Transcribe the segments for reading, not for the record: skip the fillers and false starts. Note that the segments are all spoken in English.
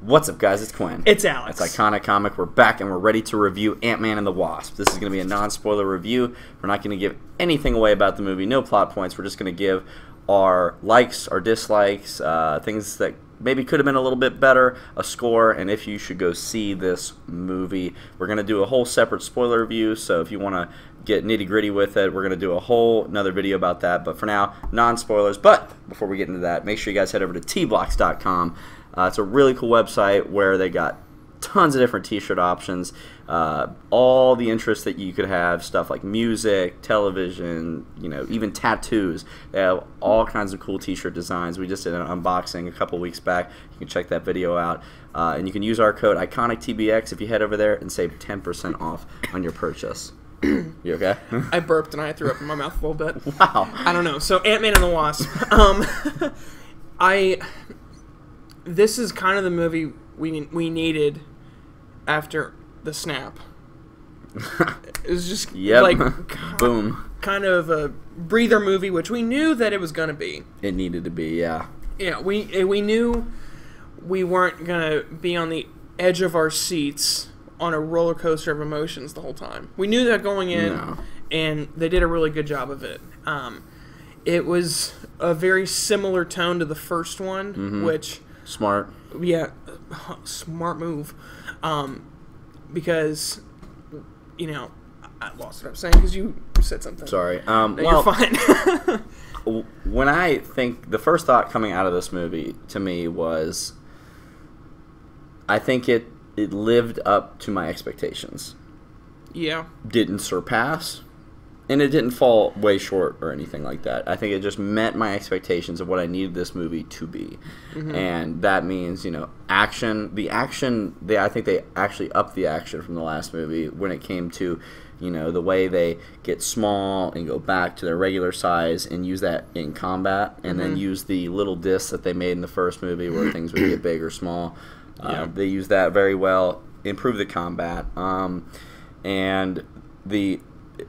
What's up, guys? It's Quinn. It's Alex. It's Iconic Comic. We're back and we're ready to review Ant-Man and the Wasp. This is going to be a non-spoiler review. We're not going to give anything away about the movie. No plot points. We're just going to give our likes, our dislikes, things that maybe could have been a little bit better, a score, and if you should go see this movie. We're going to do a whole separate spoiler review, so if you want to get nitty-gritty with it, we're going to do a whole another video about that. But for now, non-spoilers. But before we get into that, make sure you guys head over to tblocks.com. It's a really cool website where they got tons of different t-shirt options, all the interests that you could have, stuff like music, television, you know, even tattoos. They have all kinds of cool t-shirt designs. We just did an unboxing a couple weeks back. You can check that video out. And you can use our code ICONICTBX if you head over there and save 10% off on your purchase. You okay? I burped and I threw up in my mouth a little bit. Wow. I don't know. So Ant-Man and the Wasp. This is kind of the movie we needed after the snap. It was just like boom, kind of a breather movie, which we knew that it was going to be. It needed to be, yeah. Yeah, we knew we weren't going to be on the edge of our seats on a roller coaster of emotions the whole time. We knew that going in, and they did a really good job of it. It was a very similar tone to the first one, which... Smart. Yeah, smart move. Because, you know, I lost what I was saying because you said something. Sorry. No, you're fine. When I think, the first thought coming out of this movie to me was, I think it lived up to my expectations. Yeah. Didn't surpass. And it didn't fall way short or anything like that. I think it just met my expectations of what I needed this movie to be. And that means, you know, action. The action, I think they actually upped the action from the last movie when it came to, you know, the way they get small and go back to their regular size and use that in combat. And then use the little discs that they made in the first movie where things would get big or small. They used that very well, improved the combat. And the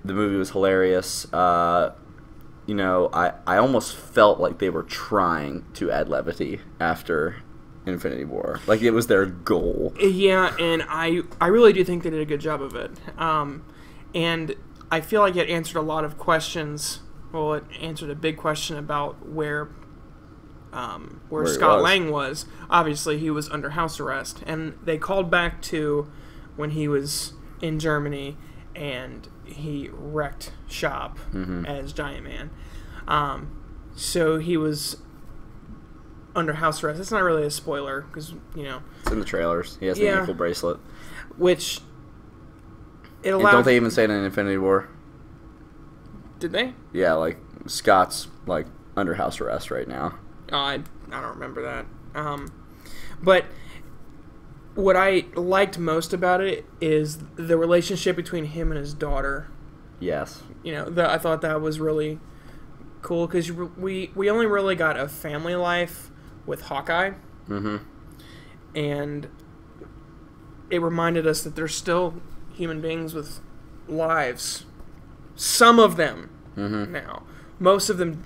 movie was hilarious. You know, I almost felt like they were trying to add levity after Infinity War. Like it was their goal. Yeah, and I really do think they did a good job of it. And I feel like it answered a lot of questions. Well, it answered a big question about where Scott Lang was. Obviously, he was under house arrest. And they called back to when he was in Germany and he wrecked shop as Giant Man. So he was under house arrest. It's not really a spoiler because, you know. It's in the trailers. He has the ankle bracelet. Which it allowed... And don't they even say it in Infinity War? Did they? Yeah, like Scott's like under house arrest right now. I don't remember that. But... what I liked most about it is the relationship between him and his daughter. Yes. You know, I thought that was really cool because we only really got a family life with Hawkeye. And it reminded us that there's still human beings with lives. Some of them now. Most of them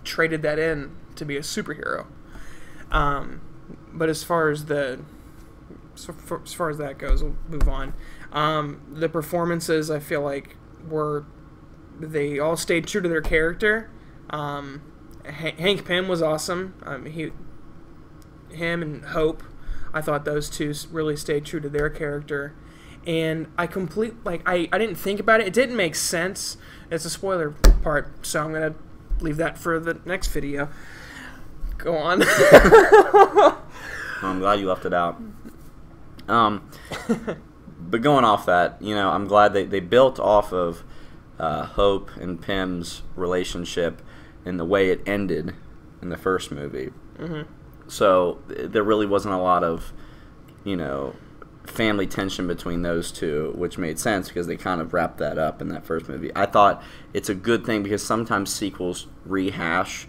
traded that in to be a superhero. But as far as that goes, we'll move on. The performances, I feel like, they all stayed true to their character. Hank Pym was awesome. Him and Hope, I thought those two really stayed true to their character. And I didn't think about it. It didn't make sense. It's a spoiler part, so I'm going to leave that for the next video. Go on. I'm glad you left it out. But going off that, you know, I'm glad they built off of Hope and Pym's relationship and the way it ended in the first movie. So there really wasn't a lot of, you know, family tension between those two, which made sense because they kind of wrapped that up in that first movie. I thought it's a good thing because sometimes sequels rehash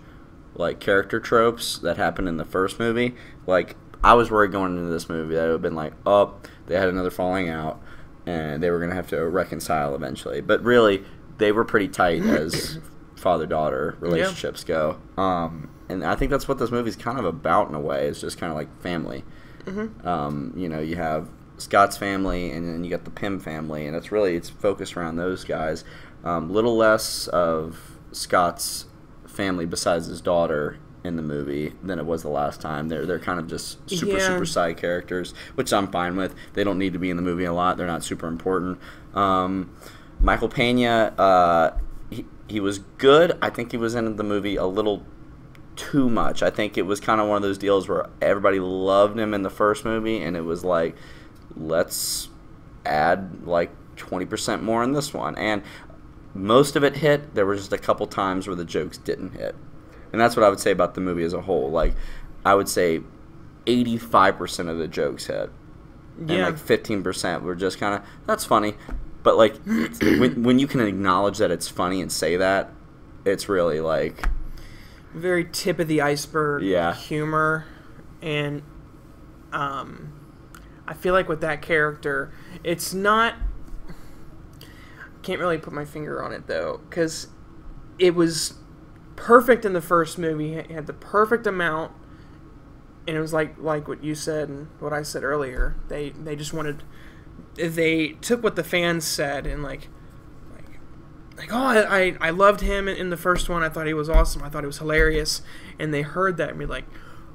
like character tropes that happened in the first movie. Like, I was worried going into this movie that it would have been like, oh, they had another falling out, and they were going to have to reconcile eventually. But really, they were pretty tight as father-daughter relationships go. And I think that's what this movie's kind of about in a way. It's just kind of like family. You know, you have Scott's family, and then you got the Pym family, and it's focused around those guys. Little less of Scott's family besides his daughter in the movie than it was the last time. They're kind of just super side characters, which I'm fine with. They don't need to be in the movie a lot. They're not super important. Michael Pena, he was good. I think he was in the movie a little too much. I think it was kind of one of those deals where everybody loved him in the first movie, and it was like, let's add like 20% more in this one. And most of it hit. There were just a couple times where the jokes didn't hit. And that's what I would say about the movie as a whole. Like, I would say 85% of the jokes hit. And like 15% were just kind of, that's funny. But like, when you can acknowledge that it's funny and say that, it's really like... very tip of the iceberg humor. And I feel like with that character, it's not... can't really put my finger on it, though, because it was perfect in the first movie. It had the perfect amount, and it was like what you said and what I said earlier. They just wanted... they took what the fans said and like oh, I loved him in the first one. I thought he was awesome. I thought he was hilarious. And they heard that and be like,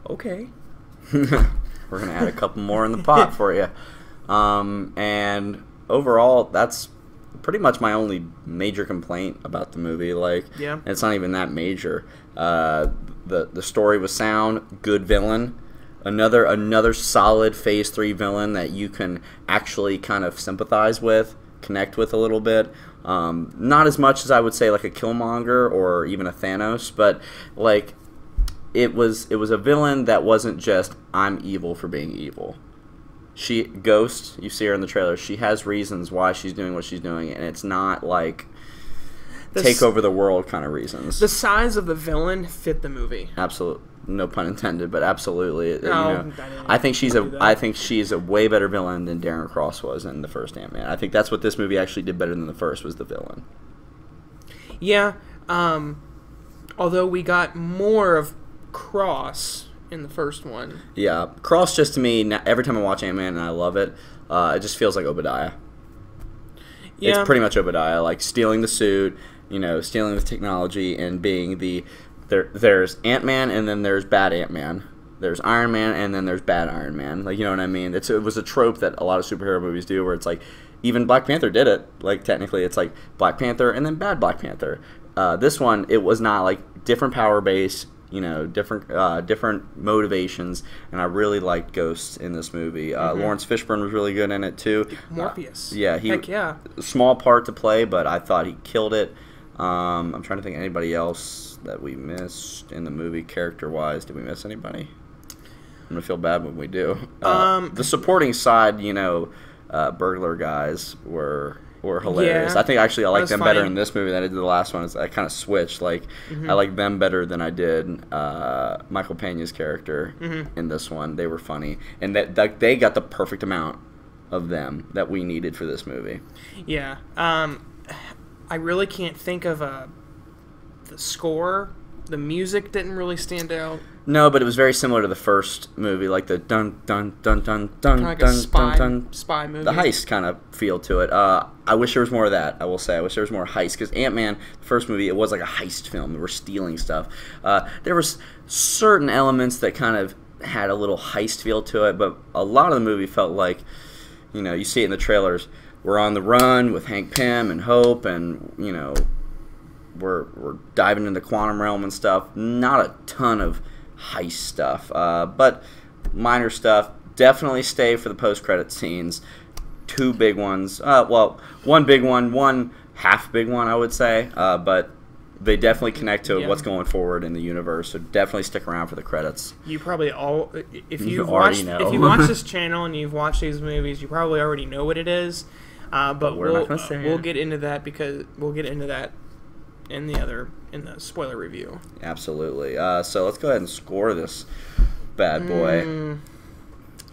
okay. We're going to add a couple more in the pot for you. And overall, that's pretty much my only major complaint about the movie. Like, it's not even that major. The story was sound, good villain. Another solid Phase 3 villain that you can actually kind of sympathize with, connect with a little bit. Not as much as I would say like a Killmonger or even a Thanos, but like it was a villain that wasn't just I'm evil for being evil. Ghost, you see her in the trailer, she has reasons why she's doing what she's doing, and it's not like take over the world kind of reasons. The size of the villain fit the movie. Absolutely. No pun intended, but absolutely. I think she's a way better villain than Darren Cross was in the first Ant-Man. I think that's what this movie actually did better than the first, was the villain. Yeah, although we got more of Cross in the first one. Yeah, Cross just to me, every time I watch Ant-Man, and I love it, it just feels like Obadiah. Yeah. It's pretty much Obadiah, like stealing the suit, stealing the technology, and being the... There's Ant-Man, and then there's bad Ant-Man. There's Iron Man, and then there's bad Iron Man. Like, you know what I mean? It was a trope that a lot of superhero movies do, where it's like, even Black Panther did it. Like, technically, it's like Black Panther and then bad Black Panther. This one, it was not like different power base, different motivations, and I really liked Ghost in this movie. Lawrence Fishburne was really good in it too. Morpheus. Heck yeah. Small part to play, but I thought he killed it. I'm trying to think of anybody else that we missed in the movie character-wise. Did we miss anybody? I'm going to feel bad when we do. The supporting side, burglar guys were hilarious. Yeah, I think actually I like them better in this movie than I did the last one. I kind of switched. Like, I like them better than I did Michael Pena's character in this one. They were funny. And that they got the perfect amount of them that we needed for this movie. Yeah. I really can't think of the score. The music didn't really stand out. No, but it was very similar to the first movie, like the dun dun dun dun dun like dun a dun. spy movie. The heist kind of feel to it. I wish there was more of that. I will say, I wish there was more heist, because Ant-Man, the first movie, it was like a heist film. They were stealing stuff. There was certain elements that kind of had a little heist feel to it, but a lot of the movie felt like, you see it in the trailers. We're on the run with Hank Pym and Hope, and we're diving into the quantum realm and stuff. Not a ton of heist stuff, but minor stuff. Definitely stay for the post-credit scenes. Two big ones. One big one, one half big one, I would say. But they definitely connect to what's going forward in the universe. So definitely stick around for the credits. You probably if you've watched this channel and you've watched these movies, you probably already know what it is. But we'll get into that, because we'll get into that in the spoiler review. Absolutely. So let's go ahead and score this bad boy. Do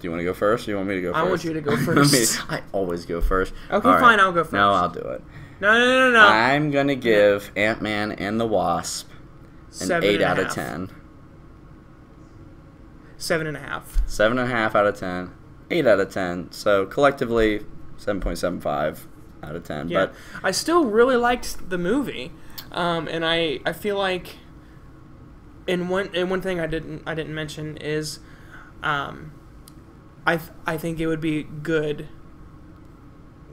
you want to go first? Or do you want me to go first? I want you to go first. I always go first. Okay, right. Fine. I'll go first. No, I'll do it. No. I'm gonna give Ant-Man and the Wasp an 8 out of 10. 7.5. 7.5 out of 10. 8 out of 10. So collectively, 7.75 out of 10. Yeah. But I still really liked the movie, and I feel like, and one thing I didn't mention is, I think it would be good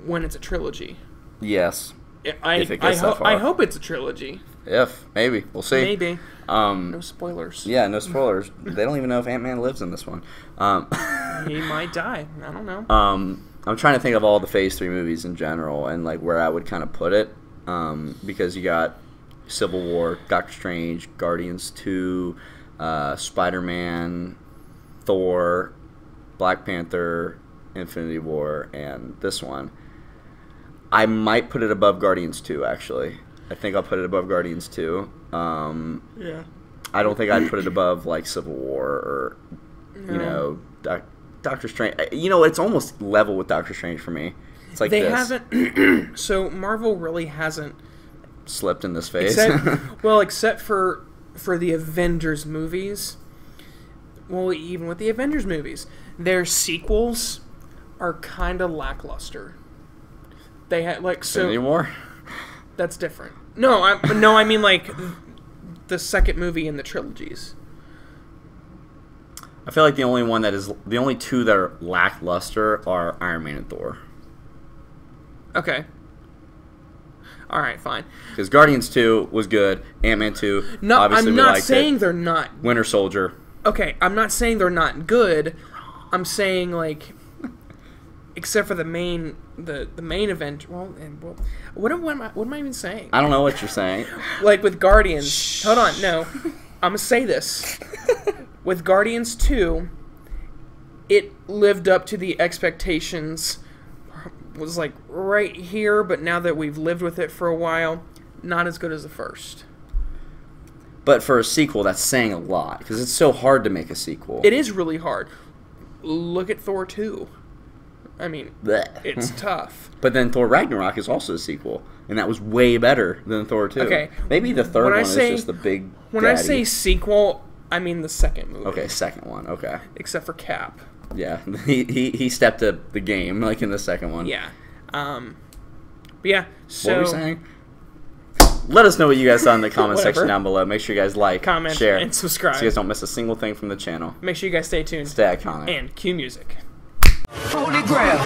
when it's a trilogy. yes, I if it gets that far. I hope it's a trilogy. If maybe we'll see. Maybe. No spoilers. Yeah, no spoilers. They don't even know if Ant-Man lives in this one. He might die. I don't know. I'm trying to think of all the Phase 3 movies in general and like where I would kind of put it, because you got Civil War, Doctor Strange, Guardians 2, Spider-Man, Thor, Black Panther, Infinity War, and this one. I might put it above Guardians 2, actually. I think I'll put it above Guardians 2. Yeah. I don't think I'd put it above like Civil War or, you know, Doctor Strange. You know, it's almost level with Doctor Strange for me. It's like They this. haven't. So Marvel really hasn't. Slipped in this phase. Except for the Avengers movies. Well, even with the Avengers movies, their sequels are kind of lackluster. They had like so. Infinity War? That's different. No, I mean like the second movie in the trilogies. I feel like the only two that are lackluster are Iron Man and Thor. Okay. All right, fine. Because Guardians 2 was good. Ant-Man 2, No, obviously I'm we not liked saying it. they're not. Winter Soldier. Okay, I'm not saying they're not good. I'm saying like, except for the main event. Well, what am I even saying? I don't know what you're saying. Like with Guardians. Hold on, no. I'm gonna say this. With Guardians 2, it lived up to the expectations. Was like right here, but now that we've lived with it for a while, not as good as the first. But for a sequel, that's saying a lot because it's so hard to make a sequel. It is really hard. Look at Thor 2. I mean, Blech. it's tough. But then Thor Ragnarok is also a sequel, and that was way better than Thor 2. Okay. Maybe the third one is just the big When daddy. I say sequel, I mean the second movie. Okay, second one. Okay. Except for Cap. Yeah, he stepped up the game like in the second one. Yeah. But yeah, so... What were we saying? Let us know what you guys thought in the comment Whatever. section down below. Make sure you guys like, Comment, share, and subscribe. so you guys don't miss a single thing from the channel. Make sure you guys stay tuned. Stay iconic. And cue music. Holy Grail.